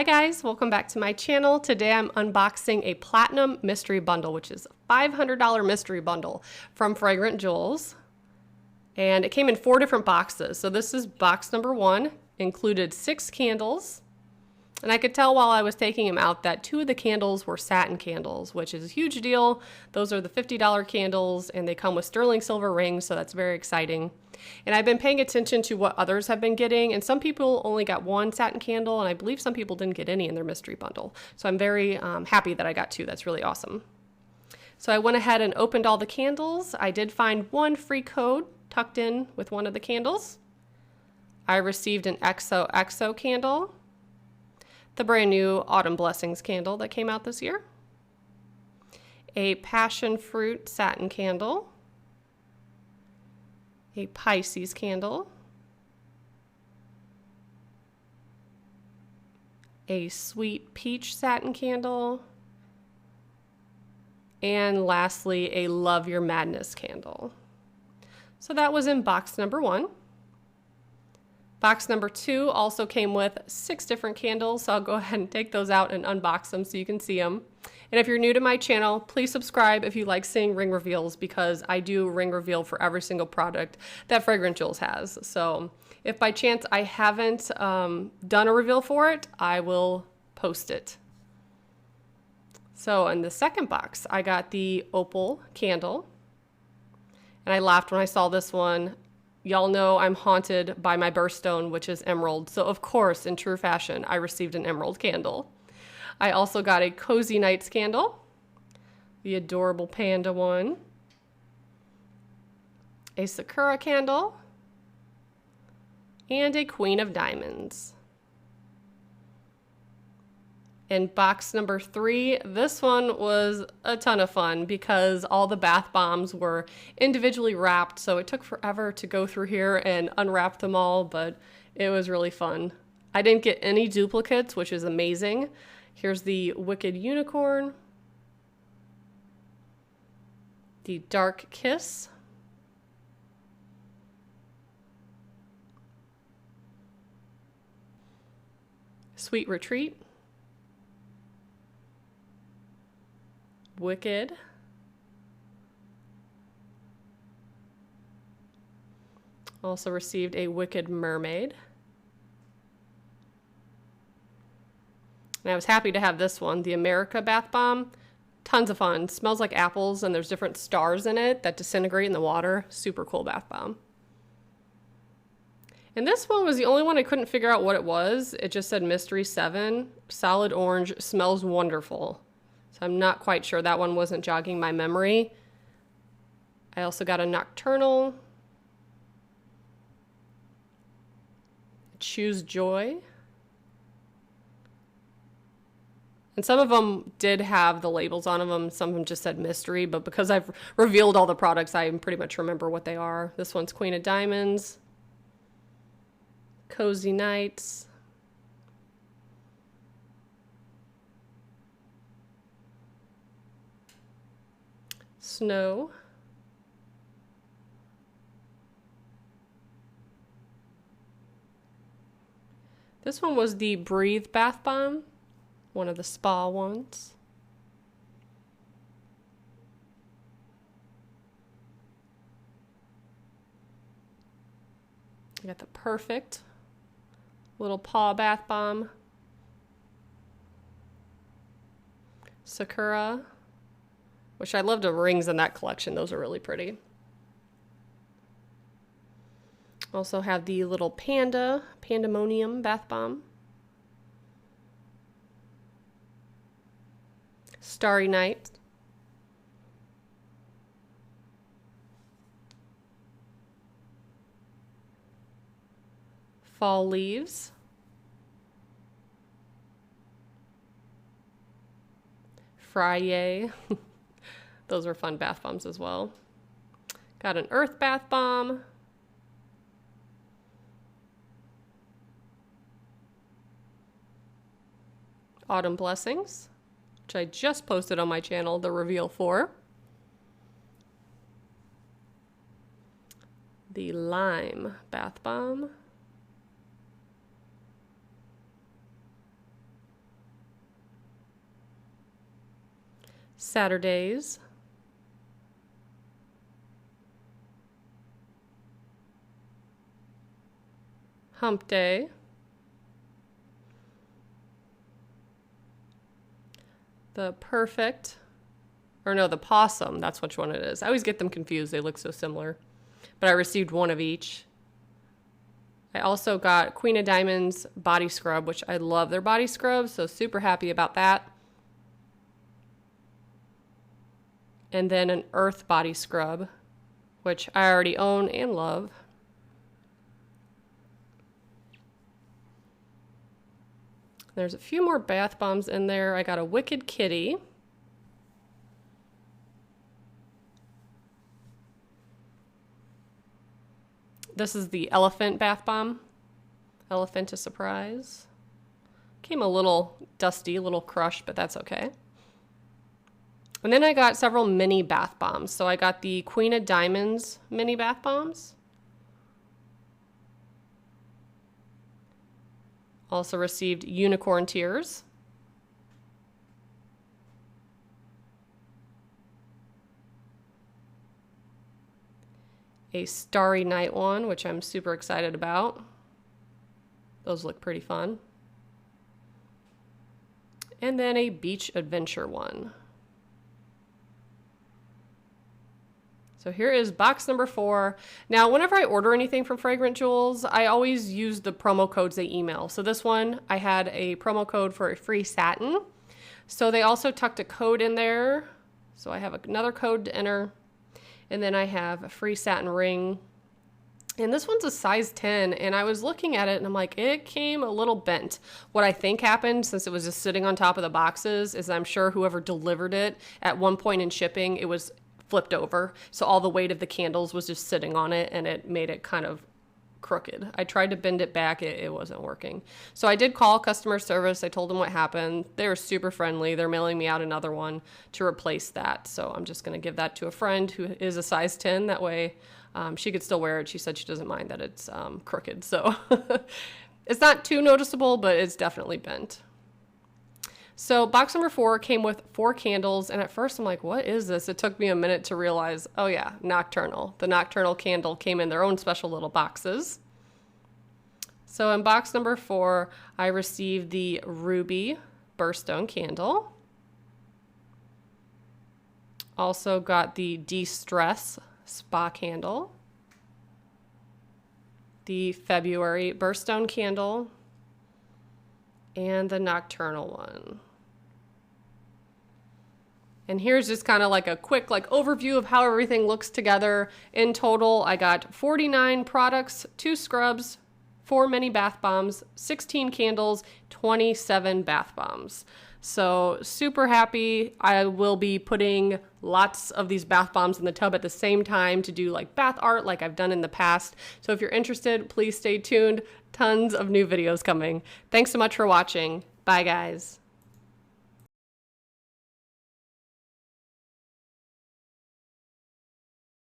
Hi guys, welcome back to my channel. Today I'm unboxing a Platinum Mystery Bundle, which is a $500 mystery bundle from Fragrant Jewels. And it came in 4 different boxes. So this is box number 1, included 6 candles. And I could tell while I was taking them out that 2 of the candles were satin candles, which is a huge deal. Those are the $50 candles and they come with sterling silver rings, so that's very exciting. And I've been paying attention to what others have been getting, and some people only got 1 satin candle, and I believe some people didn't get any in their mystery bundle. So I'm very happy that I got 2. That's really awesome. So I went ahead and opened all the candles. I did find 1 free code tucked in with one of the candles. I received an XOXO candle, the brand new Autumn Blessings candle that came out this year, a passion fruit satin candle, a Pisces candle, a sweet peach satin candle, and lastly, a Love Your Madness candle. So that was in box number 1. Box number 2 also came with 6 different candles, so I'll go ahead and take those out and unbox them so you can see them. And if you're new to my channel, please subscribe if you like seeing ring reveals, because I do ring reveal for every single product that Fragrant Jewels has. So if by chance I haven't done a reveal for it, I will post it. So in the second box, I got the Opal candle. And I laughed when I saw this one. Y'all know I'm haunted by my birthstone, which is emerald. So of course, in true fashion, I received an emerald candle. I also got a Cozy Nights candle, the adorable panda one, a Sakura candle, and a Queen of Diamonds. In box number 3, this one was a ton of fun because all the bath bombs were individually wrapped, so it took forever to go through here and unwrap them all, but it was really fun. I didn't get any duplicates, which is amazing. Here's the Wicked Unicorn, the Dark Kiss, Sweet Retreat, Wicked, also received a Wicked Mermaid. And I was happy to have this one, the America Bath Bomb. Tons of fun. Smells like apples, and there's different stars in it that disintegrate in the water. Super cool bath bomb. And this one was the only one I couldn't figure out what it was. It just said Mystery 7. Solid orange, smells wonderful. So I'm not quite sure. That one wasn't jogging my memory. I also got a Nocturnal, Choose Joy. And some of them did have the labels on them. Some of them just said mystery, but because I've revealed all the products, I pretty much remember what they are. This one's Queen of Diamonds, Cozy Nights, Snow, this one was the Breathe Bath Bomb, one of the spa ones. I got the Perfect little paw bath bomb, Sakura, which I love the rings in that collection. Those are really pretty. Also have the little Pandemonium bath bomb, Starry Night, Fall Leaves, Friday. Those are fun bath bombs as well. Got an Earth bath bomb, Autumn Blessings, which I just posted on my channel, the reveal for. The Lime Bath Bomb. Saturdays, Hump Day, the Perfect, or no, the Possum, that's which one it is. I always get them confused, they look so similar. But I received one of each. I also got Queen of Diamonds body scrub, which I love their body scrub, so super happy about that. And then an Earth body scrub, which I already own and love. There's a few more bath bombs in there. I got a Wicked Kitty. This is the Elephant bath bomb. Elephant a Surprise. Came a little dusty, a little crushed, but that's okay. And then I got several mini bath bombs. So I got the Queen of Diamonds mini bath bombs. Also received Unicorn Tears. A Starry Night one, which I'm super excited about. Those look pretty fun. And then a Beach Adventure one. So here is box number 4. Now, whenever I order anything from Fragrant Jewels, I always use the promo codes they email. So this one, I had a promo code for a free satin. So they also tucked a code in there. So I have another code to enter. And then I have a free satin ring. And this one's a size 10. And I was looking at it and I'm like, it came a little bent. What I think happened, since it was just sitting on top of the boxes, is I'm sure whoever delivered it at one point in shipping, it was flipped over, so all the weight of the candles was just sitting on it and it made it kind of crooked. I tried to bend it back, it wasn't working. So I did call customer service. I told them what happened. They were super friendly. They're mailing me out another one to replace that. So I'm just going to give that to a friend who is a size 10. That way she could still wear it. She said she doesn't mind that it's crooked. So it's not too noticeable, but it's definitely bent. So box number 4 came with 4 candles, and at first I'm like, what is this? It took me a minute to realize, oh yeah, Nocturnal. The Nocturnal candle came in their own special little boxes. So in box number 4, I received the Ruby Birthstone candle. Also got the De-Stress Spa candle. The February Birthstone candle. And the Nocturnal one. And here's just kind of like a quick overview of how everything looks together. In total, I got 49 products, 2 scrubs, 4 mini bath bombs, 16 candles, 27 bath bombs. So super happy. I will be putting lots of these bath bombs in the tub at the same time to do like bath art like I've done in the past. So if you're interested, please stay tuned. Tons of new videos coming. Thanks so much for watching. Bye guys.